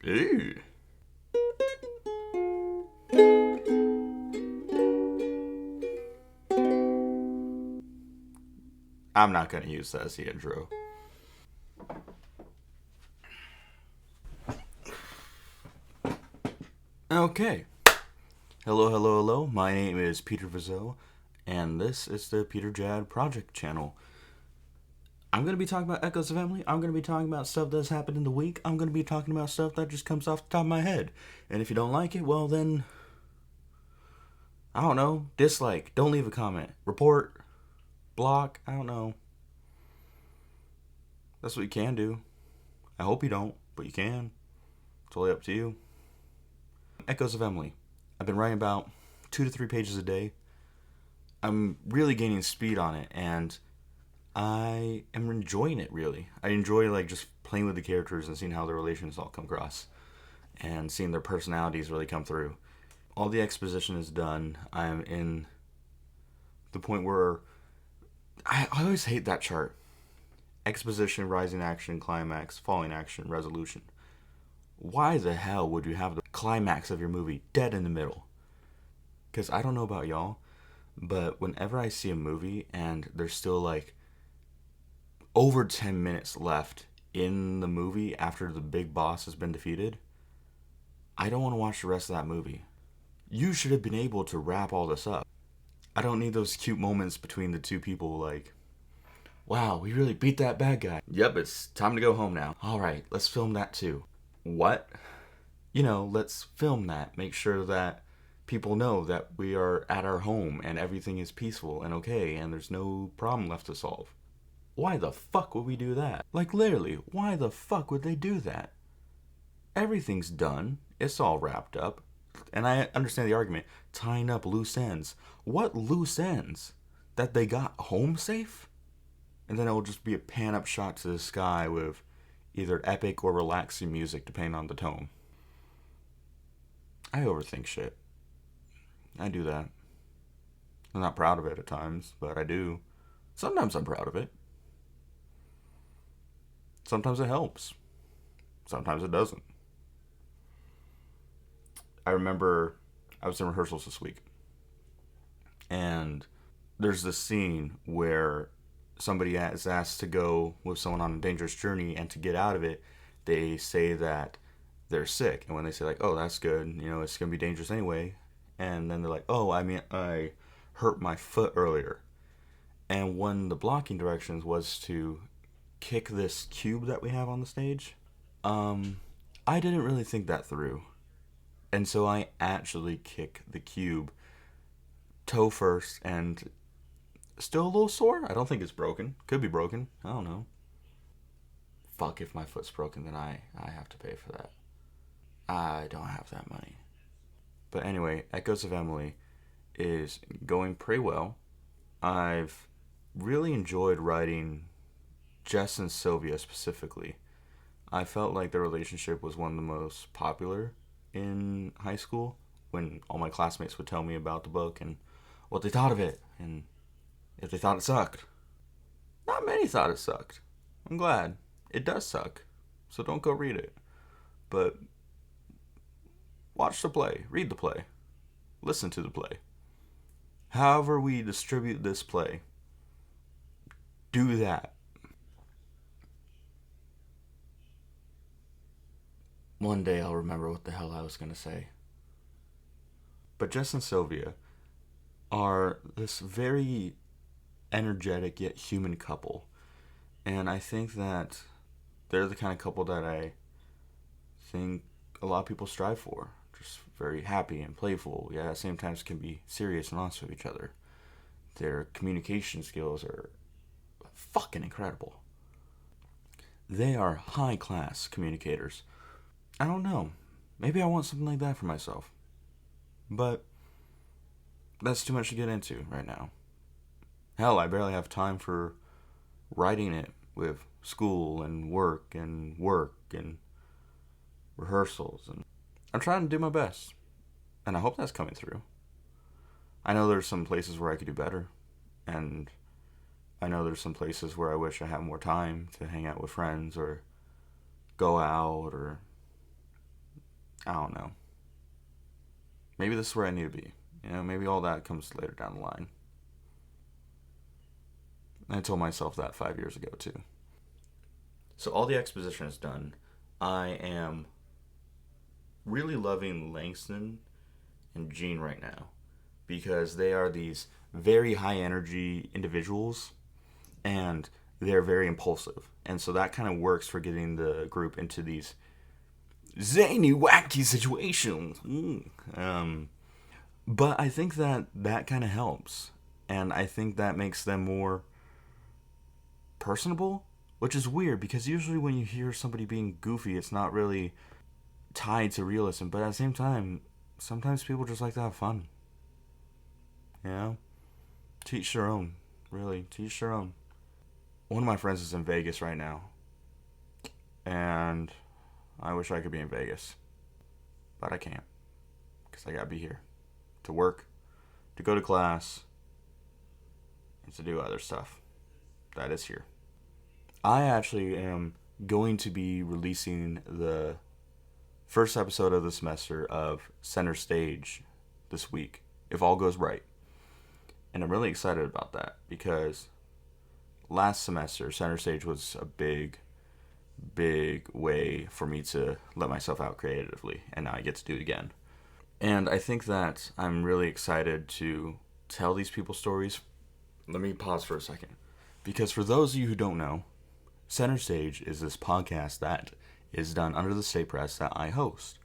Ew. I'm not going to use that as the intro. Okay. Hello, hello, hello. My name is Peter Vizzo, and this is the Peter Jad Project channel. I'm going to be talking about Echoes of Emily. I'm going to be talking about stuff that's happened in the week. I'm going to be talking about stuff that just comes off the top of my head. And if you don't like it, well then, I don't know, dislike. Don't leave a comment. Report. Block. I don't know. That's what you can do. I hope you don't, but you can. It's totally up to you. Echoes of Emily. I've been writing about 2 to 3 pages a day. I'm really gaining speed on it, and I am enjoying it, really. I enjoy just playing with the characters and seeing how their relations all come across and seeing their personalities really come through. All the exposition is done. I'm in the point where I always hate that chart. Exposition, rising action, climax, falling action, resolution. Why the hell would you have the climax of your movie dead in the middle? Because I don't know about y'all, but whenever I see a movie and there's still over 10 minutes left in the movie after the big boss has been defeated, I don't want to watch the rest of that movie. You should have been able to wrap all this up. I don't need those cute moments between the two people wow, we really beat that bad guy. Yep, it's time to go home now. Alright, let's film that too. What? Let's film that. Make sure that people know that we are at our home and everything is peaceful and okay and there's no problem left to solve. Why the fuck would we do that? Literally, why the fuck would they do that? Everything's done. It's all wrapped up. And I understand the argument. Tying up loose ends. What loose ends? That they got home safe? And then it will just be a pan-up shot to the sky with either epic or relaxing music, depending on the tone. I overthink shit. I do that. I'm not proud of it at times, but I do. Sometimes I'm proud of it. Sometimes it helps. Sometimes it doesn't. I remember I was in rehearsals this week, and there's this scene where somebody is asked to go with someone on a dangerous journey, and to get out of it, they say that they're sick. And when they say oh, that's good, it's going to be dangerous anyway. And then they're like, oh, I hurt my foot earlier. And one of the blocking directions was to kick this cube that we have on the stage. I didn't really think that through. And so I actually kick the cube toe first, and still a little sore. I don't think it's broken. Could be broken. I don't know. Fuck, if my foot's broken, then I have to pay for that. I don't have that money. But anyway, Echoes of Emily is going pretty well. I've really enjoyed writing Jess and Sylvia specifically. I felt like their relationship was one of the most popular in high school, when all my classmates would tell me about the book and what they thought of it, and if they thought it sucked. Not many thought it sucked. I'm glad. It does suck, so don't go read it. But watch the play, read the play, listen to the play. However we distribute this play, do that. One day I'll remember what the hell I was going to say. But Jess and Sylvia are this very energetic yet human couple. And I think that they're the kind of couple that I think a lot of people strive for. Just very happy and playful, yet at the same time can be serious and honest with each other. Their communication skills are fucking incredible. They are high-class communicators. I don't know. Maybe I want something like that for myself. But that's too much to get into right now. Hell, I barely have time for writing it with school and work and rehearsals. And I'm trying to do my best. And I hope that's coming through. I know there's some places where I could do better. And I know there's some places where I wish I had more time to hang out with friends or go out or I don't know. Maybe this is where I need to be. Maybe all that comes later down the line. I told myself that 5 years ago, too. So all the exposition is done. I am really loving Langston and Jean right now because they are these very high energy individuals and they're very impulsive. And so that kind of works for getting the group into these zany, wacky situations. But I think that kind of helps. And I think that makes them more personable, which is weird because usually when you hear somebody being goofy, it's not really tied to realism. But at the same time, sometimes people just like to have fun. Teach their own. Really, teach their own. One of my friends is in Vegas right now. And I wish I could be in Vegas. But I can't. Because I gotta be here. To work, to go to class, and to do other stuff that is here. I actually am going to be releasing the first episode of the semester of Center Stage this week, if all goes right. And I'm really excited about that because last semester, Center Stage was a big way for me to let myself out creatively, and now I get to do it again. And I think that I'm really excited to tell these people's stories. Let me pause for a second. Because for those of you who don't know, Center Stage is this podcast that is done under the State Press that I host.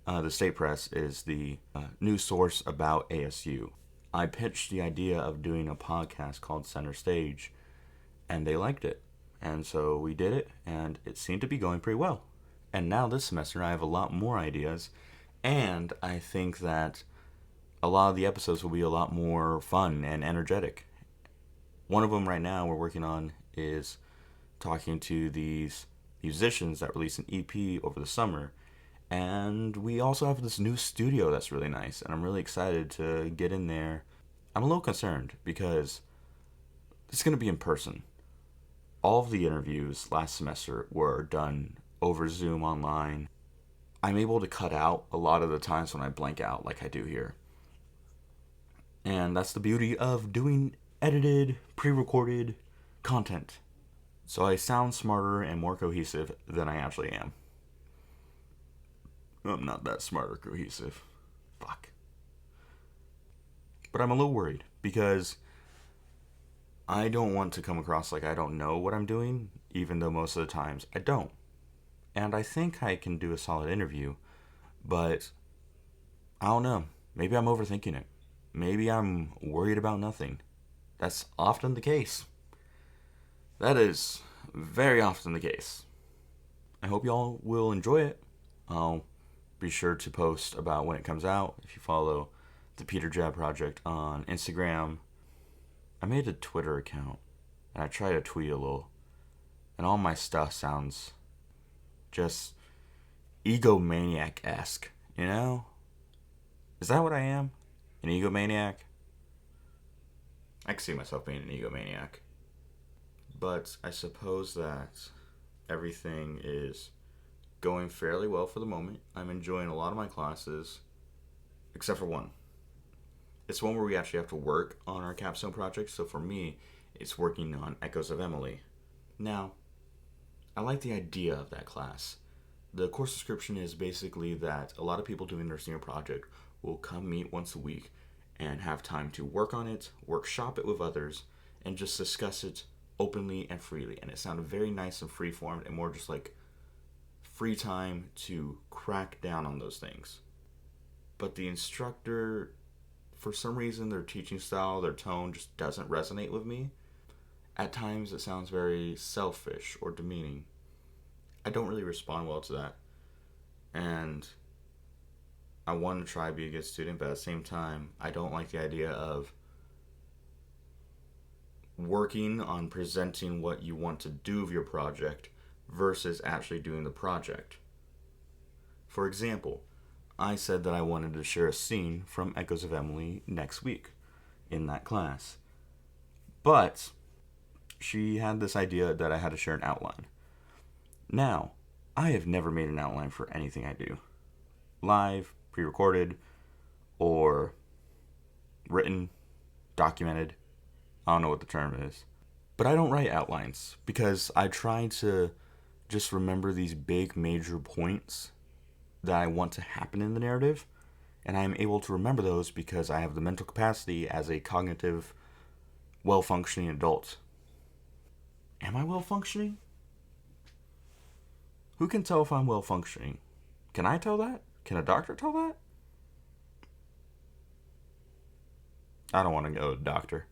The State Press is the news source about ASU. I pitched the idea of doing a podcast called Center Stage, and they liked it. And so we did it, and it seemed to be going pretty well. And now this semester I have a lot more ideas, and I think that a lot of the episodes will be a lot more fun and energetic. One of them right now we're working on is talking to these musicians that released an EP over the summer. And we also have this new studio that's really nice, and I'm really excited to get in there. I'm a little concerned because it's going to be in person. All of the interviews last semester were done over Zoom online. I'm able to cut out a lot of the times when I blank out like I do here. And that's the beauty of doing edited, pre-recorded content. So I sound smarter and more cohesive than I actually am. I'm not that smart or cohesive. Fuck. But I'm a little worried because I don't want to come across like I don't know what I'm doing, even though most of the times I don't. And I think I can do a solid interview, but I don't know. Maybe I'm overthinking it. Maybe I'm worried about nothing. That's often the case. That is very often the case. I hope y'all will enjoy it. I'll be sure to post about when it comes out. If you follow the Peter Jab Project on Instagram, I made a Twitter account and I try to tweet a little, and all my stuff sounds just egomaniac-esque, you know? Is that what I am? An egomaniac? I can see myself being an egomaniac. But I suppose that everything is going fairly well for the moment. I'm enjoying a lot of my classes, except for one. It's one where we actually have to work on our capstone project, so for me, it's working on Echoes of Emily. Now, I like the idea of that class. The course description is basically that a lot of people doing their senior project will come meet once a week and have time to work on it, workshop it with others, and just discuss it openly and freely. And it sounded very nice and free-formed and more just like free time to crack down on those things. But the instructor, for some reason, their teaching style, their tone just doesn't resonate with me. At times it sounds very selfish or demeaning. I don't really respond well to that. And I want to try to be a good student, but at the same time, I don't like the idea of working on presenting what you want to do with your project versus actually doing the project. For example, I said that I wanted to share a scene from Echoes of Emily next week in that class. But she had this idea that I had to share an outline. Now, I have never made an outline for anything I do. live, pre-recorded, or written, documented. I don't know what the term is. But I don't write outlines because I try to just remember these big major points that I want to happen in the narrative, and I'm able to remember those because I have the mental capacity as a cognitive, well-functioning adult. Am I well-functioning? Who can tell if I'm well-functioning? Can I tell that? Can a doctor tell that? I don't want to go to a doctor.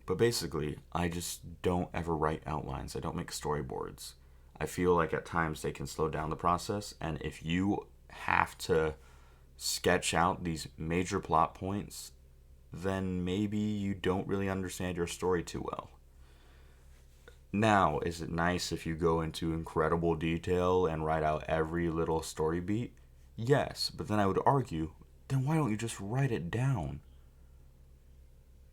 But basically, I just don't ever write outlines. I don't make storyboards. I feel like at times they can slow down the process, and if you have to sketch out these major plot points, then maybe you don't really understand your story too well. Now, is it nice if you go into incredible detail and write out every little story beat? Yes, but then I would argue, then why don't you just write it down?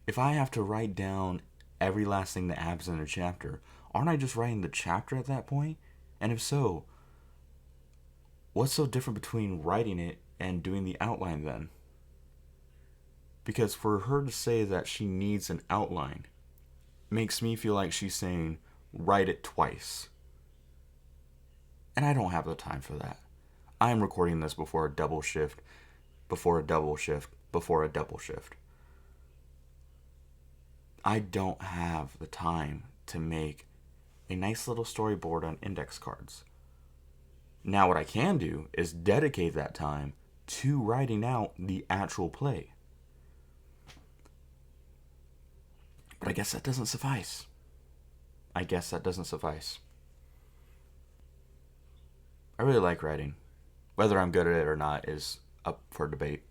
If I have to write down every last thing that happens in a chapter, aren't I just writing the chapter at that point? And if so, what's so different between writing it and doing the outline then? Because for her to say that she needs an outline makes me feel like she's saying, write it twice. And I don't have the time for that. I am recording this before a double shift, before a double shift, before a double shift. I don't have the time to make a nice little storyboard on index cards. Now what I can do is dedicate that time to writing out the actual play. But I guess that doesn't suffice. I really like writing. Whether I'm good at it or not is up for debate.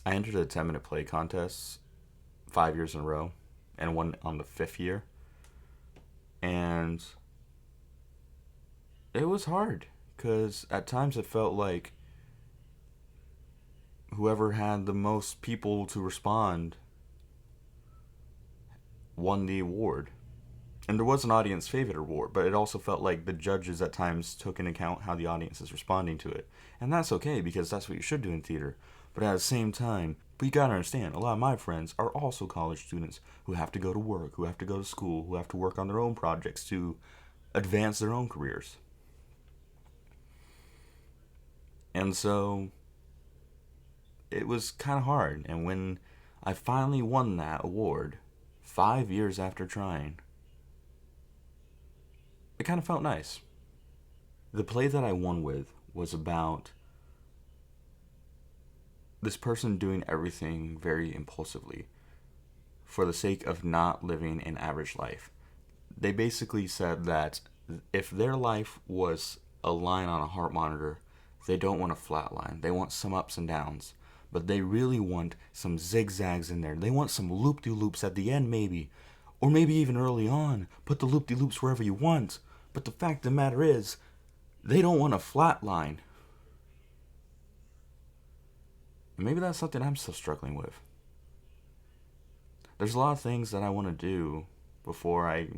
I entered a 10-minute play contest 5 years in a row and won on the 5th year. And it was hard because at times it felt like whoever had the most people to respond won the award. And there was an audience favorite award, but it also felt like the judges at times took into account how the audience is responding to it. And that's okay because that's what you should do in theater. But at the same time, you gotta understand, a lot of my friends are also college students who have to go to work, who have to go to school, who have to work on their own projects to advance their own careers. And so it was kind of hard. And when I finally won that award, 5 years after trying, it kind of felt nice. The play that I won with was about this person doing everything very impulsively for the sake of not living an average life. They basically said that if their life was a line on a heart monitor, they don't want a flat line. They want some ups and downs. But they really want some zigzags in there. They want some loop-de-loops at the end maybe. Or maybe even early on. Put the loop-de-loops wherever you want. But the fact of the matter is, they don't want a flat line. And maybe that's something I'm still struggling with. There's a lot of things that I want to do before I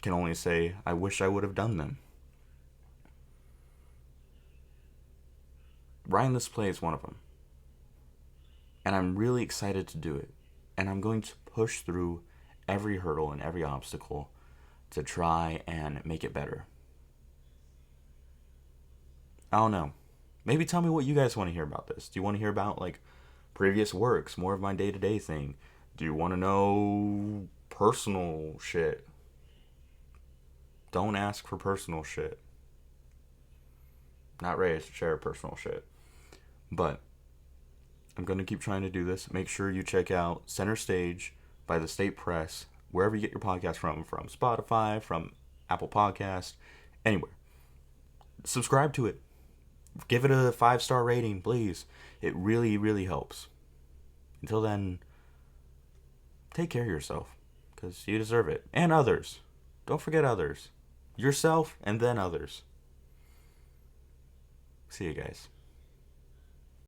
can only say I wish I would have done them. Writing this play is one of them. And I'm really excited to do it. And I'm going to push through every hurdle and every obstacle to try and make it better. I don't know. Maybe tell me what you guys want to hear about this. Do you want to hear about like previous works, more of my day-to-day thing? Do you want to know personal shit? Don't ask for personal shit. Not ready to share personal shit. But I'm going to keep trying to do this. Make sure you check out Center Stage by the State Press, wherever you get your podcast from Spotify, from Apple Podcast, anywhere. Subscribe to it. Give it a 5-star rating, please. It really, really helps. Until then, take care of yourself, because you deserve it. And others. Don't forget others. Yourself and then others. See you guys.